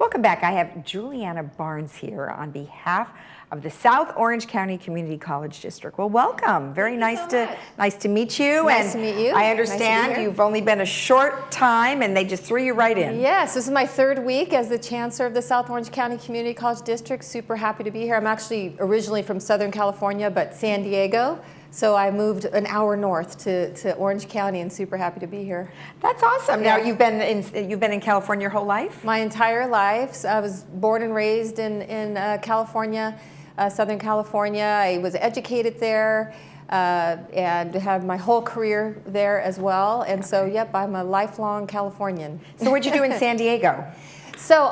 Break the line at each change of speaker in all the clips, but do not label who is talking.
Welcome back. I have Juliana Barnes here on behalf of the South Orange County Community College District. Well, welcome. Very nice to meet you.
Nice to meet you.
I understand you've only been a short time and they just threw you right in.
Yes, this is my third week as the Chancellor of the South Orange County Community College District. Super happy to be here. I'm actually originally from Southern California, but San Diego. So I moved an hour north to Orange County and super happy to be here.
That's awesome. Now you've been in California your whole life?
My entire life. So I was born and raised in California, Southern California. I was educated there and had my whole career there as well. And so, yep, I'm a lifelong Californian.
So what'd you do in San Diego?
So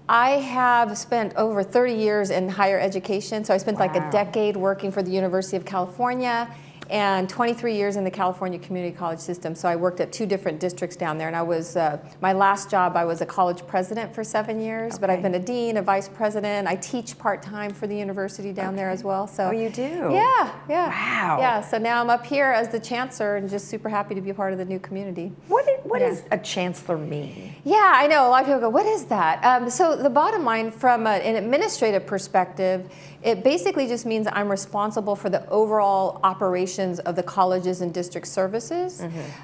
I have spent over 30 years in higher education. So I spent like a decade working for the University of California and 23 years in the California Community College system. So I worked at 2 different districts down there. And I was, my last job, I was a college president for 7 years, but I've been a dean, a vice president. I teach part-time for the university down there as well. So,
oh, you do?
Yeah.
Wow.
Yeah, so now I'm up here as the Chancellor and just super happy to be a part of the new community.
What does a Chancellor mean?
Yeah, I know. A lot of people go, what is that? So the bottom line from an administrative perspective, it basically just means I'm responsible for the overall operations of the colleges and district services.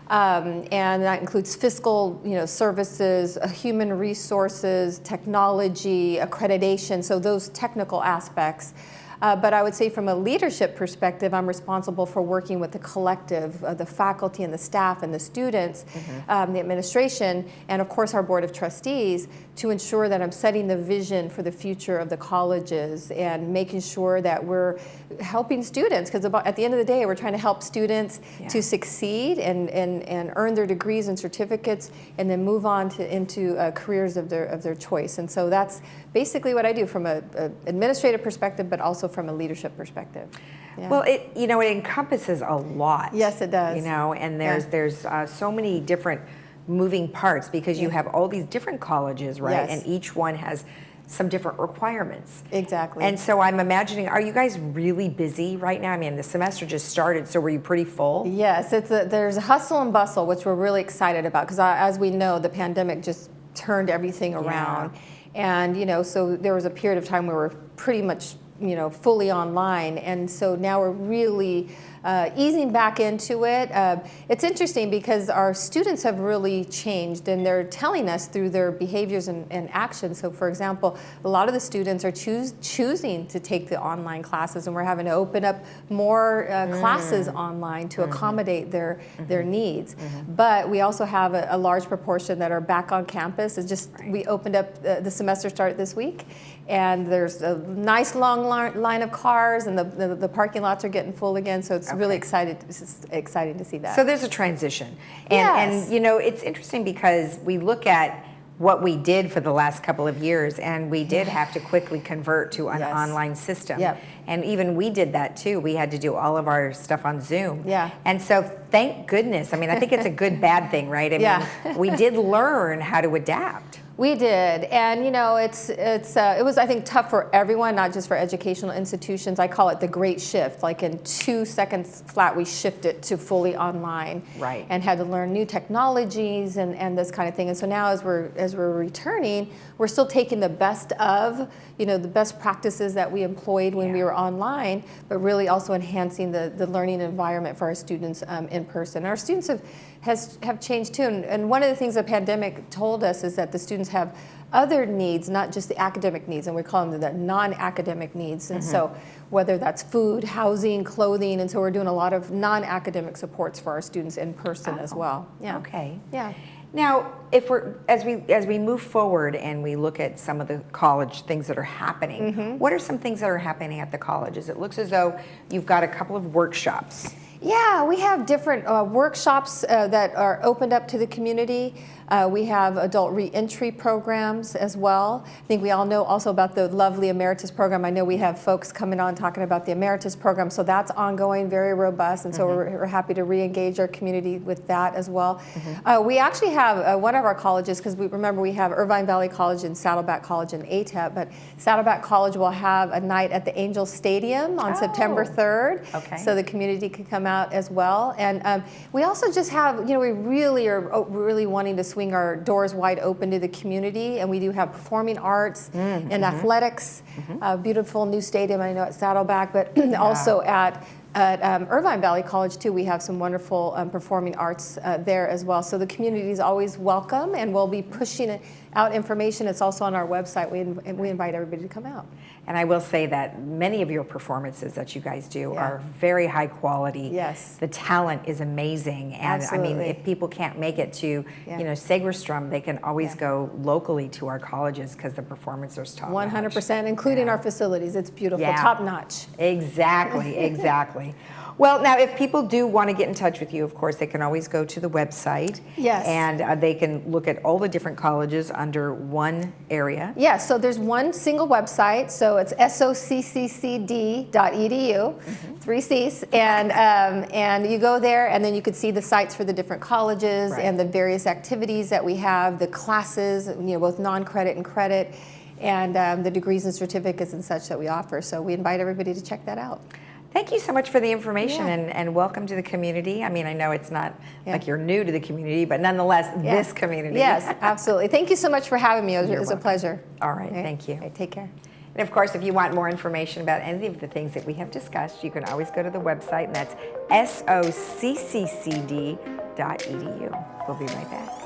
And that includes fiscal services, human resources, technology, accreditation, so those technical aspects. But I would say from a leadership perspective, I'm responsible for working with the collective, the faculty and the staff and the students, the administration, and of course our Board of Trustees to ensure that I'm setting the vision for the future of the colleges and making sure that we're helping students, because at the end of the day, we're trying to help students to succeed and earn their degrees and certificates and then move on into careers of their choice. And so that's basically what I do from an administrative perspective, but also from a leadership perspective. Yeah.
Well, it encompasses a lot.
Yes, it does.
And there's so many different moving parts because you have all these different colleges, right?
Yes.
And each one has some different requirements.
Exactly.
And so I'm imagining, are you guys really busy right now? I mean, the semester just started, so were you pretty full?
Yes, there's a hustle and bustle, which we're really excited about because as we know, the pandemic just turned everything around. And, so there was a period of time where we were pretty much fully online, and so now we're really easing back into it. It's interesting because our students have really changed and they're telling us through their behaviors and actions. So for example, a lot of the students are choosing to take the online classes, and we're having to open up more classes online to accommodate their needs. But we also have a large proportion that are back on campus. It's just we opened up, the semester started this week, and there's a nice long line of cars, and the parking lots are getting full again. So it's really exciting to see that.
So there's a transition,
Yes.
and it's interesting because we look at what we did for the last couple of years, and we did have to quickly convert to an online system. And even we did that too. We had to do all of our stuff on Zoom. And so thank goodness. I mean, I think it's a good bad thing, right? I mean, we did learn how to adapt.
We did, and it was, I think, tough for everyone, not just for educational institutions. I call it the great shift. Like in 2 seconds flat, we shifted to fully online, and had to learn new technologies and this kind of thing. And so now, as we're returning, we're still taking the best of, the best practices that we employed when we were online, but really also enhancing the learning environment for our students in person. Our students have changed too, and one of the things the pandemic told us is that the students have other needs, not just the academic needs, and we call them the non-academic needs. And so whether that's food, housing, clothing, and so we're doing a lot of non-academic supports for our students in person as well.
Okay.
Yeah.
Now, as we move forward and we look at some of the college things that are happening, what are some things that are happening at the colleges? It looks as though you've got a couple of workshops.
Yeah, we have different workshops that are opened up to the community. We have adult reentry programs as well. I think we all know also about the lovely Emeritus program. I know we have folks coming on talking about the Emeritus program, so that's ongoing, very robust, and so we're happy to re-engage our community with that as well. We actually have one of our colleges, because we have Irvine Valley College and Saddleback College and ATEP, but Saddleback College will have a night at the Angel Stadium on September 3rd, so the community can come out out as well. And we also just have, we really are really wanting to swing our doors wide open to the community, and we do have performing arts and athletics, beautiful new stadium, I know at Saddleback, but also at Irvine Valley College too, we have some wonderful performing arts there as well. So the community is always welcome, and we'll be pushing out information. It's also on our website. We invite everybody to come out.
And I will say that many of your performances that you guys do are very high quality.
Yes.
The talent is amazing. And
Absolutely.
I mean, if people can't make it to, Segerstrom, they can always go locally to our colleges because the performers are top
100%, including our facilities. It's beautiful, top notch.
Exactly, exactly. Well, now, if people do want to get in touch with you, of course, they can always go to the website.
Yes.
And they can look at all the different colleges under one area.
Yes, so there's one single website. So it's soccd.edu, 3 C's. And you go there, and then you could see the sites for the different colleges and the various activities that we have, the classes, both non-credit and credit, and the degrees and certificates and such that we offer. So we invite everybody to check that out.
Thank you so much for the information and welcome to the community. I mean, I know it's not like you're new to the community, but nonetheless, this community.
Yes, absolutely. Thank you so much for having me. It was a pleasure.
All right, thank you.
Okay, take care.
And of course, if you want more information about any of the things that we have discussed, you can always go to the website, and that's soccd.edu. We'll be right back.